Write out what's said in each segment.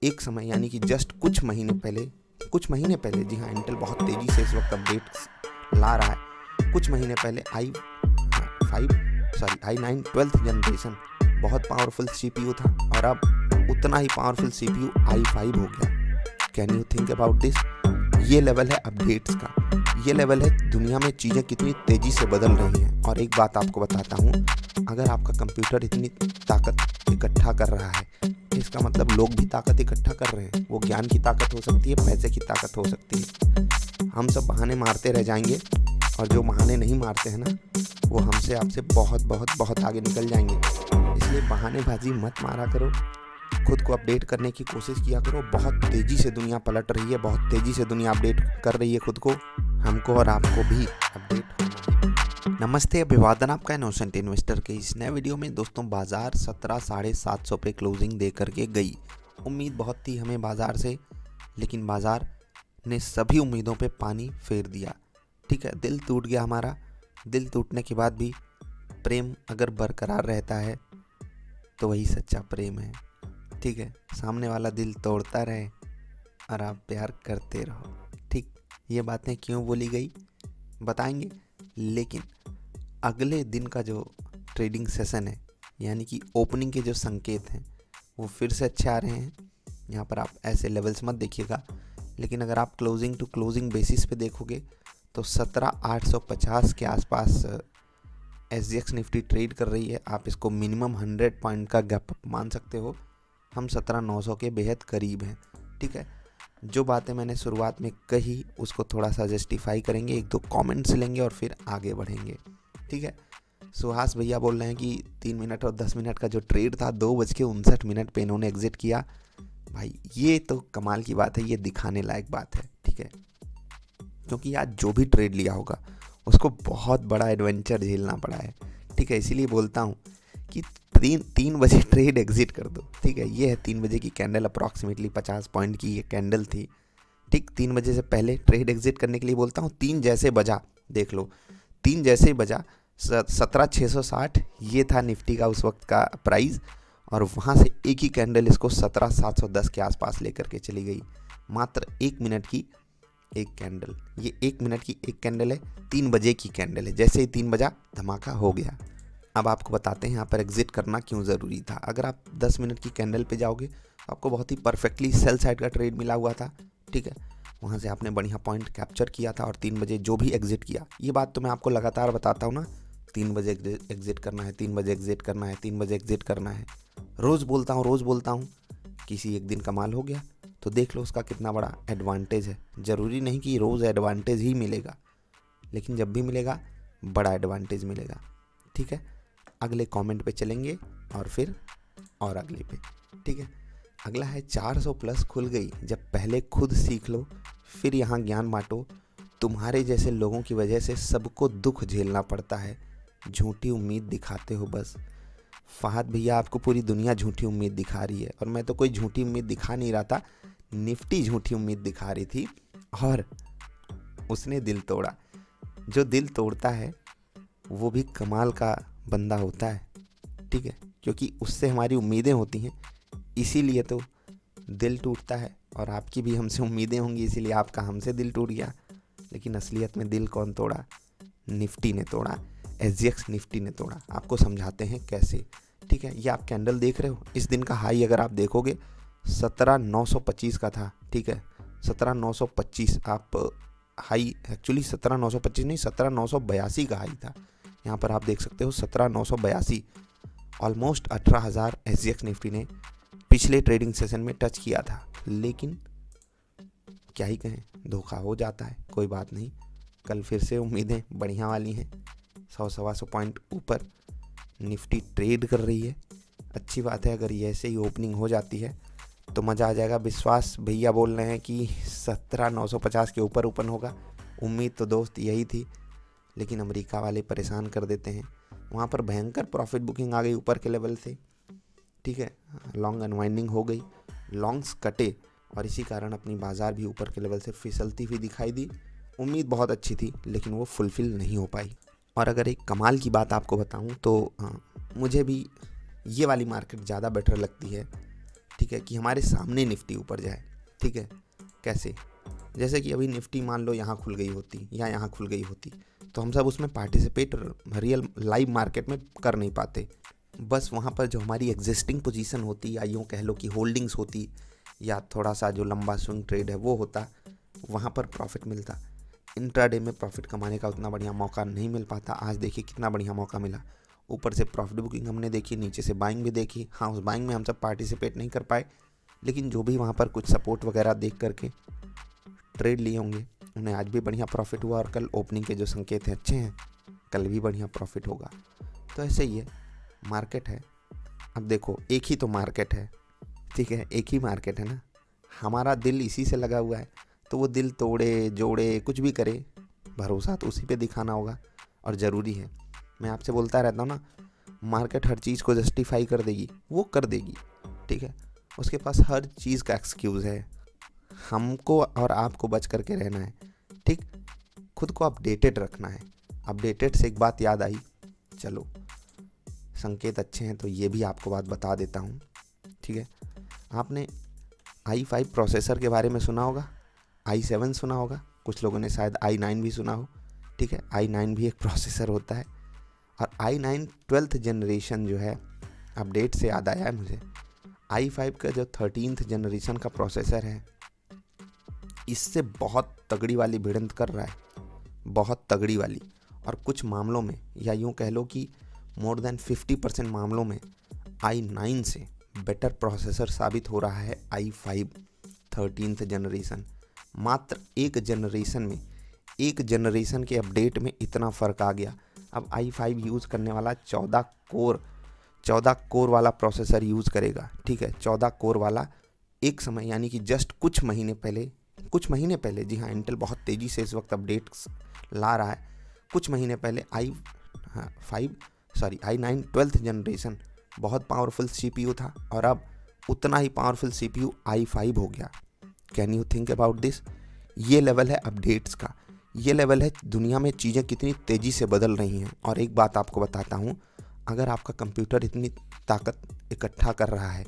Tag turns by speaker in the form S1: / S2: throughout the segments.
S1: एक समय यानी कि जस्ट कुछ महीने पहले जी हाँ, इंटेल बहुत तेज़ी से इस वक्त अपडेट्स ला रहा है। कुछ महीने पहले i9 12th जनरेशन बहुत पावरफुल CPU था और अब उतना ही पावरफुल CPU i5 हो गया। Can you think about this? ये लेवल है अपडेट्स का, ये लेवल है दुनिया में चीज़ें कितनी तेज़ी से बदल रही हैं। और एक बात आपको बताता हूँ, अगर आपका कंप्यूटर इतनी ताकत इकट्ठा कर रहा है, इसका मतलब लोग भी ताकत इकट्ठा कर रहे हैं। वो ज्ञान की ताकत हो सकती है, पैसे की ताकत हो सकती है। हम सब बहाने मारते रह जाएंगे और जो बहाने नहीं मारते हैं ना, वो हमसे आपसे बहुत बहुत बहुत आगे निकल जाएंगे। इसलिए बहानेबाजी मत मारा करो, खुद को अपडेट करने की कोशिश किया करो। बहुत तेज़ी से दुनिया पलट रही है, बहुत तेज़ी से दुनिया अपडेट कर रही है खुद को। हमको और आपको भी अपडेट होना है। नमस्ते, अभिवादन आपका इनोसेंट इन्वेस्टर के इस नए वीडियो में। दोस्तों, बाज़ार 17,750 पे क्लोजिंग दे करके गई। उम्मीद बहुत थी हमें बाज़ार से, लेकिन बाज़ार ने सभी उम्मीदों पे पानी फेर दिया। ठीक है, दिल टूट गया हमारा। दिल टूटने के बाद भी प्रेम अगर बरकरार रहता है तो वही सच्चा प्रेम है। ठीक है, सामने वाला दिल तोड़ता रहे और आप प्यार करते रहो। ठीक, ये बातें क्यों बोली गई बताएंगे, लेकिन अगले दिन का जो ट्रेडिंग सेशन है, यानी कि ओपनिंग के जो संकेत हैं, वो फिर से अच्छे आ रहे हैं। यहाँ पर आप ऐसे लेवल्स मत देखिएगा, लेकिन अगर आप क्लोजिंग टू क्लोजिंग बेसिस पे देखोगे तो 17,850 के आसपास SGX निफ्टी ट्रेड कर रही है। आप इसको मिनिमम 100 पॉइंट का गैप मान सकते हो। हम 17,900 के बेहद करीब हैं। ठीक है, जो बातें मैंने शुरुआत में कही उसको थोड़ा सा जस्टिफाई करेंगे, एक दो कमेंट्स लेंगे और फिर आगे बढ़ेंगे। ठीक है, सुहास भैया बोल रहे हैं कि 3 मिनट और 10 मिनट का जो ट्रेड था 2:59 पे इन्होंने एग्जिट किया। भाई ये तो कमाल की बात है, ये दिखाने लायक बात है। ठीक है, क्योंकि आज जो भी ट्रेड लिया होगा उसको बहुत बड़ा एडवेंचर झेलना पड़ा है। ठीक है, इसीलिए बोलता हूँ कि 3 बजे ट्रेड एग्जिट कर दो। ठीक है, ये है 3 बजे की कैंडल, अप्रॉक्सीमेटली 50 पॉइंट की ये कैंडल थी। ठीक, 3 बजे से पहले ट्रेड एग्जिट करने के लिए बोलता हूँ। 3 जैसे बजा, देख लो, 3 जैसे ही बजा 17,660 ये था निफ्टी का उस वक्त का प्राइस, और वहाँ से एक ही कैंडल इसको 17,710 के आसपास लेकर के चली गई। मात्र 1 मिनट की एक कैंडल, ये 1 मिनट की एक कैंडल है, 3 बजे की कैंडल है। जैसे ही 3 बजा धमाका हो गया। अब आपको बताते हैं यहाँ पर एग्जिट करना क्यों ज़रूरी था। अगर आप 10 मिनट की कैंडल पे जाओगे तो आपको बहुत ही परफेक्टली सेल साइड का ट्रेड मिला हुआ था। ठीक है, वहाँ से आपने बढ़िया पॉइंट कैप्चर किया था और 3 बजे जो भी एग्जिट किया, ये बात तो मैं आपको लगातार बताता हूँ ना, 3 बजे एग्जिट करना है, 3 बजे एग्जिट करना है, 3 बजे एग्जिट करना है। रोज़ बोलता हूँ। किसी एक दिन कमाल हो गया तो देख लो उसका कितना बड़ा एडवांटेज है। ज़रूरी नहीं कि रोज़ एडवांटेज ही मिलेगा, लेकिन जब भी मिलेगा बड़ा एडवांटेज मिलेगा। ठीक है, अगले कमेंट पे चलेंगे और फिर और अगले पे। ठीक है, अगला है 400 प्लस खुल गई। जब पहले खुद सीख लो फिर यहाँ ज्ञान बांटो। तुम्हारे जैसे लोगों की वजह से सबको दुख झेलना पड़ता है। झूठी उम्मीद दिखाते हो बस। फहद भैया, आपको पूरी दुनिया झूठी उम्मीद दिखा रही है और मैं तो कोई झूठी उम्मीद दिखा नहीं रहा था, निफ्टी झूठी उम्मीद दिखा रही थी और उसने दिल तोड़ा। जो दिल तोड़ता है वो भी कमाल का बंदा होता है। ठीक है, क्योंकि उससे हमारी उम्मीदें होती हैं, इसीलिए तो दिल टूटता है। और आपकी भी हमसे उम्मीदें होंगी, इसीलिए आपका हमसे दिल टूट गया। लेकिन असलियत में दिल कौन तोड़ा? निफ्टी ने तोड़ा, SGX निफ्टी ने तोड़ा। आपको समझाते हैं कैसे। ठीक है, ये आप कैंडल देख रहे हो, इस दिन का हाई अगर आप देखोगे 17,925 का था। ठीक है, 17,925 आप हाई, एक्चुअली 17,925 नहीं, 17,982 का हाई था। यहाँ पर आप देख सकते हो 17,982, ऑलमोस्ट 18,000 SGX निफ्टी ने पिछले ट्रेडिंग सेशन में टच किया था। लेकिन क्या ही कहें, धोखा हो जाता है, कोई बात नहीं। कल फिर से उम्मीदें बढ़िया वाली हैं। 100-125 पॉइंट ऊपर निफ्टी ट्रेड कर रही है, अच्छी बात है। अगर ये ऐसे ही ओपनिंग हो जाती है तो मज़ा आ जाएगा। विश्वास भैया बोल रहे हैं कि 17,950 के ऊपर ओपन होगा। उम्मीद तो दोस्त यही थी, लेकिन अमेरिका वाले परेशान कर देते हैं। वहाँ पर भयंकर प्रॉफिट बुकिंग आ गई ऊपर के लेवल से। ठीक है, लॉन्ग अनवाइंडिंग हो गई, लॉन्ग्स कटे और इसी कारण अपनी बाज़ार भी ऊपर के लेवल से फिसलती हुई दिखाई दी। उम्मीद बहुत अच्छी थी लेकिन वो फुलफ़िल नहीं हो पाई। और अगर एक कमाल की बात आपको बताऊं तो मुझे भी ये वाली मार्केट ज़्यादा बेटर लगती है। ठीक है, कि हमारे सामने निफ्टी ऊपर जाए। ठीक है, कैसे? जैसे कि अभी निफ्टी मान लो यहाँ खुल गई होती या यहाँ खुल गई होती, तो हम सब उसमें पार्टिसिपेट रियल लाइव मार्केट में कर नहीं पाते। बस वहाँ पर जो हमारी एग्जिस्टिंग पोजीशन होती या यूँ कह लो कि होल्डिंग्स होती या थोड़ा सा जो लंबा स्विंग ट्रेड है वो होता, वहाँ पर प्रॉफिट मिलता। इंट्राडे में प्रॉफिट कमाने का उतना बढ़िया मौका नहीं मिल पाता। आज देखिए कितना बढ़िया मौका मिला, ऊपर से प्रॉफिट बुकिंग हमने देखी, नीचे से बाइंग भी देखी। हाँ, उस बाइंग में हम सब पार्टिसिपेट नहीं कर पाए, लेकिन जो भी वहाँ पर कुछ सपोर्ट वगैरह देख करके ट्रेड लिए होंगे उन्हें आज भी बढ़िया प्रॉफिट हुआ, और कल ओपनिंग के जो संकेत हैं अच्छे हैं, कल भी बढ़िया प्रॉफिट होगा। तो ऐसे ही है, मार्केट है। अब देखो एक ही तो मार्केट है, ठीक है, एक ही मार्केट है ना, हमारा दिल इसी से लगा हुआ है, तो वो दिल तोड़े जोड़े कुछ भी करे, भरोसा तो उसी पे दिखाना होगा और ज़रूरी है। मैं आपसे बोलता रहता हूँ ना, मार्केट हर चीज़ को जस्टिफाई कर देगी, वो कर देगी, ठीक है, उसके पास हर चीज़ का एक्सक्यूज़ है। हमको और आपको बच करके रहना है, ठीक, खुद को अपडेटेड रखना है। अपडेटेड से एक बात याद आई, चलो संकेत अच्छे हैं तो ये भी आपको बात बता देता हूँ, ठीक है। आपने i5 प्रोसेसर के बारे में सुना होगा, i7 सुना होगा, कुछ लोगों ने शायद i9 भी सुना हो, ठीक है। i9 भी एक प्रोसेसर होता है, और i9 12th जनरेशन जो है, अपडेट से याद आया है मुझे, i5 का जो 13th जनरेशन का प्रोसेसर है, इससे बहुत तगड़ी वाली भिड़ंत कर रहा है, बहुत तगड़ी वाली। और कुछ मामलों में, या यूँ कह लो कि मोर देन 50% मामलों में i9 से बेटर प्रोसेसर साबित हो रहा है i5 13th जनरेशन। मात्र एक जनरेशन में, एक जनरेशन के अपडेट में इतना फ़र्क आ गया। अब i5 यूज़ करने वाला 14 कोर वाला प्रोसेसर यूज़ करेगा, ठीक है, 14 कोर वाला। एक समय यानी कि जस्ट कुछ महीने पहले, जी हाँ, इंटेल बहुत तेज़ी से इस वक्त अपडेट्स ला रहा है। कुछ महीने पहले i9 12th जनरेशन बहुत पावरफुल CPU था, और अब उतना ही पावरफुल CPU i5 हो गया। Can you think about this? ये लेवल है अपडेट्स का, ये लेवल है दुनिया में चीज़ें कितनी तेज़ी से बदल रही हैं। और एक बात आपको बताता हूँ, अगर आपका कंप्यूटर इतनी ताकत इकट्ठा कर रहा है,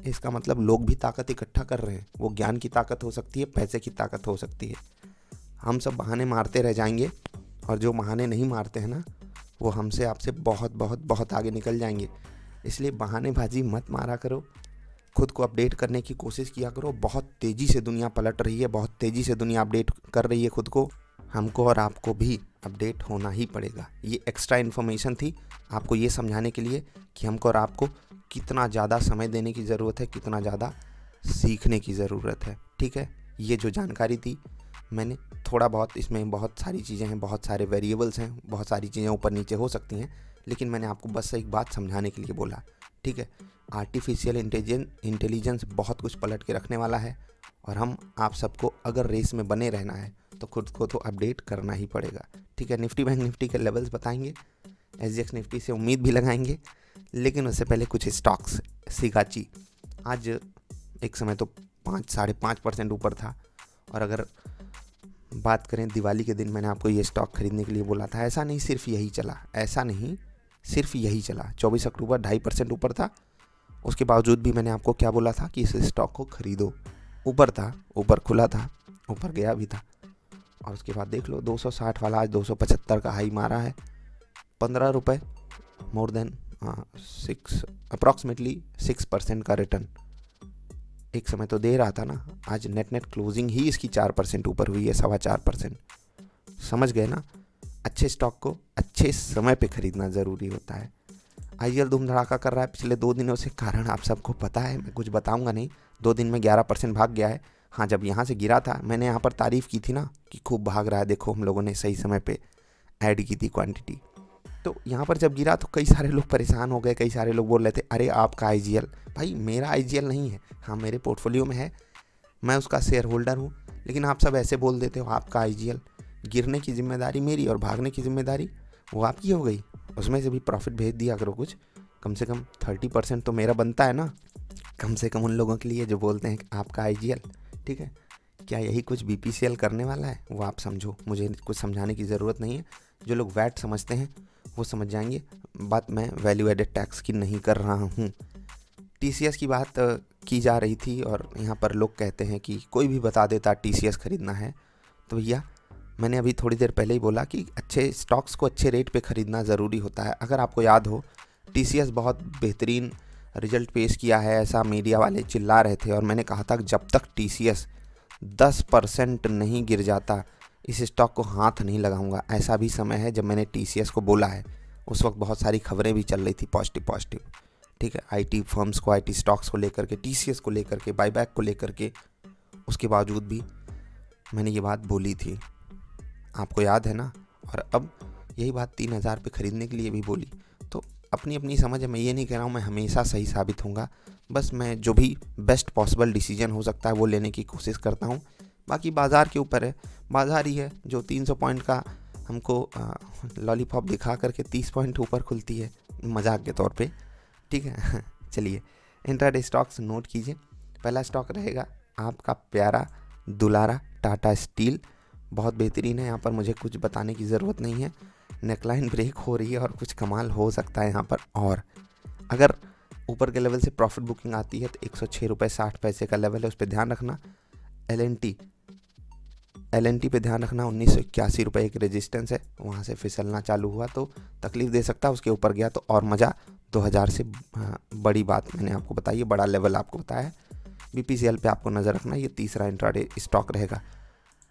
S1: इसका मतलब लोग भी ताकत इकट्ठा कर रहे हैं। वो ज्ञान की ताकत हो सकती है, पैसे की ताकत हो सकती है। हम सब बहाने मारते रह जाएंगे, और जो बहाने नहीं मारते हैं ना, वो हमसे आपसे बहुत बहुत बहुत आगे निकल जाएंगे। इसलिए बहानेबाजी मत मारा करो, खुद को अपडेट करने की कोशिश किया करो। बहुत तेज़ी से दुनिया पलट रही है, बहुत तेज़ी से दुनिया अपडेट कर रही है खुद को। हमको और आपको भी अपडेट होना ही पड़ेगा। ये एक्स्ट्रा इन्फॉर्मेशन थी आपको ये समझाने के लिए कि हमको और आपको कितना ज़्यादा समय देने की ज़रूरत है, कितना ज़्यादा सीखने की ज़रूरत है, ठीक है। ये जो जानकारी थी मैंने थोड़ा बहुत, इसमें बहुत सारी चीज़ें हैं, बहुत सारे वेरिएबल्स हैं, बहुत सारी चीज़ें ऊपर नीचे हो सकती हैं, लेकिन मैंने आपको बस एक बात समझाने के लिए बोला, ठीक है। आर्टिफिशियल इंटेलिजेंस बहुत कुछ पलट के रखने वाला है, और हम आप सबको अगर रेस में बने रहना है तो खुद को तो अपडेट करना ही पड़ेगा, ठीक है। निफ्टी बैंक निफ्टी के लेवल्स बताएंगे, SGX निफ्टी से उम्मीद भी लगाएंगे, लेकिन उससे पहले कुछ स्टॉक्स। सिगाची आज एक समय तो 5-5.5% ऊपर था, और अगर बात करें दिवाली के दिन मैंने आपको ये स्टॉक खरीदने के लिए बोला था। ऐसा नहीं सिर्फ यही चला, 24 अक्टूबर 2.5% ऊपर था, उसके बावजूद भी मैंने आपको क्या बोला था कि इस स्टॉक को खरीदो। ऊपर था, ऊपर खुला था, ऊपर गया भी था, और उसके बाद देख लो 260 वाला आज 275 का हाई मारा है। 15 रुपये, मोर देन अप्रॉक्सीमेटली 6% का रिटर्न। एक समय तो दे रहा था ना, आज नेट क्लोजिंग ही इसकी 4% ऊपर हुई है, 4.25%। समझ गए ना, अच्छे स्टॉक को अच्छे समय पे खरीदना ज़रूरी होता है। IGL धूम धड़ाका कर रहा है पिछले 2 दिनों से, कारण आप सबको पता है, मैं कुछ बताऊंगा नहीं। 2 दिन में 11% भाग गया है। हाँ, जब यहाँ से गिरा था मैंने यहाँ पर तारीफ़ की थी ना कि खूब भाग रहा है, देखो हम लोगों ने सही समय पे ऐड की थी क्वांटिटी। तो यहाँ पर जब गिरा तो कई सारे लोग परेशान हो गए, कई सारे लोग बोल रहे थे अरे आपका IGL। भाई मेरा IGL नहीं है, हाँ मेरे पोर्टफोलियो में है, मैं उसका शेयर होल्डर हूँ, लेकिन आप सब ऐसे बोल देते हो आपका IGL। गिरने की जिम्मेदारी मेरी और भागने की जिम्मेदारी वो आपकी हो गई। उसमें से भी प्रॉफिट भेज दिया करो कुछ, कम से कम 30% तो मेरा बनता है ना, कम से कम उन लोगों के लिए जो बोलते हैं आपका IGL, ठीक है। क्या यही कुछ BPCL करने वाला है, वो आप समझो, मुझे कुछ समझाने की ज़रूरत नहीं है। जो लोग वैट समझते हैं वो समझ जाएंगे, बात मैं वैल्यू एडेड टैक्स की नहीं कर रहा हूँ। TCS की बात की जा रही थी और यहाँ पर लोग कहते हैं कि कोई भी बता देता TCS खरीदना है, तो भैया मैंने अभी थोड़ी देर पहले ही बोला कि अच्छे स्टॉक्स को अच्छे रेट पे ख़रीदना ज़रूरी होता है। अगर आपको याद हो TCS बहुत बेहतरीन रिजल्ट पेश किया है, ऐसा मीडिया वाले चिल्ला रहे थे और मैंने कहा था कि जब तक TCS 10% नहीं गिर जाता इस स्टॉक को हाथ नहीं लगाऊंगा। ऐसा भी समय है जब मैंने TCS को बोला है, उस वक्त बहुत सारी खबरें भी चल रही थी पॉजिटिव, ठीक है, IT फर्म्स को, IT स्टॉक्स को लेकर के, TCS को लेकर के, बाईबैक को लेकर के। उसके बावजूद भी मैंने ये बात बोली थी, आपको याद है ना। और अब यही बात 3000 पे ख़रीदने के लिए भी बोली। तो अपनी अपनी समझ है, मैं ये नहीं कह रहा हूँ मैं हमेशा सही साबित होऊंगा, बस मैं जो भी बेस्ट पॉसिबल डिसीजन हो सकता है वो लेने की कोशिश करता हूँ। बाकी बाज़ार के ऊपर है, बाज़ार ही है जो 300 पॉइंट का हमको लॉलीपॉप दिखा करके 30 पॉइंट ऊपर खुलती है, मजाक के तौर पे, ठीक है। चलिए इंट्राडे स्टॉक्स नोट कीजिए। पहला स्टॉक रहेगा आपका प्यारा दुलारा टाटा स्टील। बहुत बेहतरीन है, यहाँ पर मुझे कुछ बताने की ज़रूरत नहीं है। नेकलाइन ब्रेक हो रही है और कुछ कमाल हो सकता है यहाँ पर। और अगर ऊपर के लेवल से प्रॉफिट बुकिंग आती है तो 106 रुपये 60 पैसे का लेवल है, उस पर ध्यान रखना। LNT पे ध्यान रखना, 1981 रुपये एक रेजिस्टेंस है, वहाँ से फिसलना चालू हुआ तो तकलीफ़ दे सकता है, उसके ऊपर गया तो और मज़ा। 2000 से बड़ी बात मैंने आपको बताई है, बड़ा लेवल आपको बताया है। BPCL पे आपको नज़र रखना, ये तीसरा इंट्राडे स्टॉक रहेगा।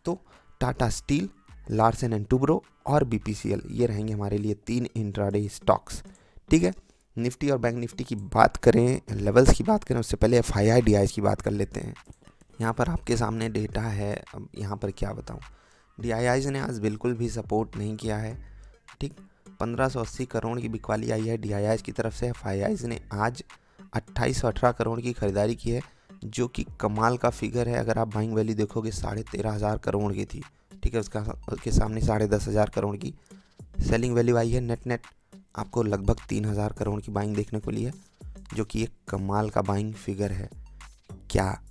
S1: तो Tata steel, Larsen and Toubro और BPCL, ये रहेंगे हमारे लिए 3 इंट्राडे स्टॉक्स, ठीक है। निफ्टी और बैंक निफ्टी की बात करें, लेवल्स की बात करें, उससे पहले FII DIs की बात कर लेते हैं। यहाँ पर आपके सामने डेटा है, अब यहाँ पर क्या बताऊँ। DIIs ने आज बिल्कुल भी सपोर्ट नहीं किया है, ठीक। 1580 करोड़ की बिकवाली आई है DIIs की तरफ से। FIIs ने आज 2818 करोड़ की खरीदारी की है, जो कि कमाल का फिगर है। अगर आप बाइंग वैल्यू देखोगे 13,500 करोड़ की थी, ठीक है। उसके सामने 10,500 करोड़ की सेलिंग वैल्यू आई है। नेट आपको लगभग 3,000 करोड़ की बाइंग देखने को ली है, जो कि एक कमाल का बाइंग फिगर है। क्या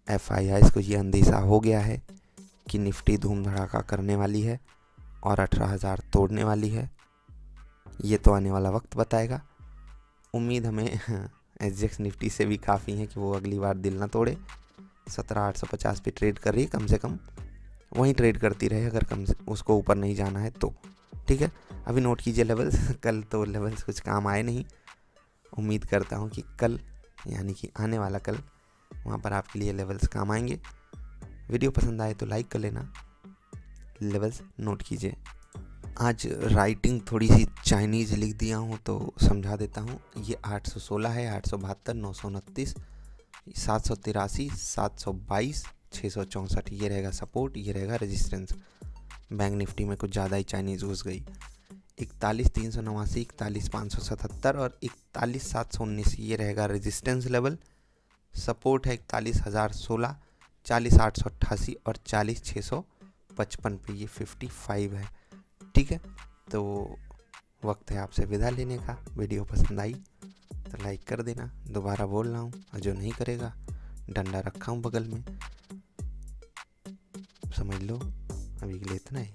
S1: FIIs को ये अंदेशा हो गया है कि निफ्टी धूम धड़ाका करने वाली है और 18,000 तोड़ने वाली है? ये तो आने वाला वक्त बताएगा। उम्मीद हमें SGX निफ्टी से भी काफ़ी है कि वो अगली बार दिल ना तोड़े। 17,850 पे ट्रेड कर रही है, कम से कम वहीं ट्रेड करती रहे, अगर कम से उसको ऊपर नहीं जाना है तो, ठीक है। अभी नोट कीजिए लेवल्स। कल तो लेवल्स कुछ काम आए नहीं, उम्मीद करता हूँ कि कल यानी कि आने वाला कल वहाँ पर आपके लिए लेवल्स काम आएंगे। वीडियो पसंद आए तो लाइक कर लेना, लेवल्स नोट कीजिए। आज राइटिंग थोड़ी सी चाइनीज़ लिख दिया हूँ तो समझा देता हूँ। ये 816 है, 872, 929, 783, 722, 664, ये रहेगा सपोर्ट, ये रहेगा रेजिस्टेंस। बैंक निफ्टी में कुछ ज़्यादा ही चाइनीज़ घुस गई। 41,389, 41,577 और 41,719, ये रहेगा रेजिस्टेंस लेवल। सपोर्ट है 41,016, 40,888 और 40,655 पे, ये 55 है, ठीक है। तो वक्त है आपसे विदा लेने का। वीडियो पसंद आई तो लाइक कर देना, दोबारा बोल रहा हूँ, और जो नहीं करेगा डंडा रखा हूँ बगल में, समझ लो। अभी के लिए इतना ही।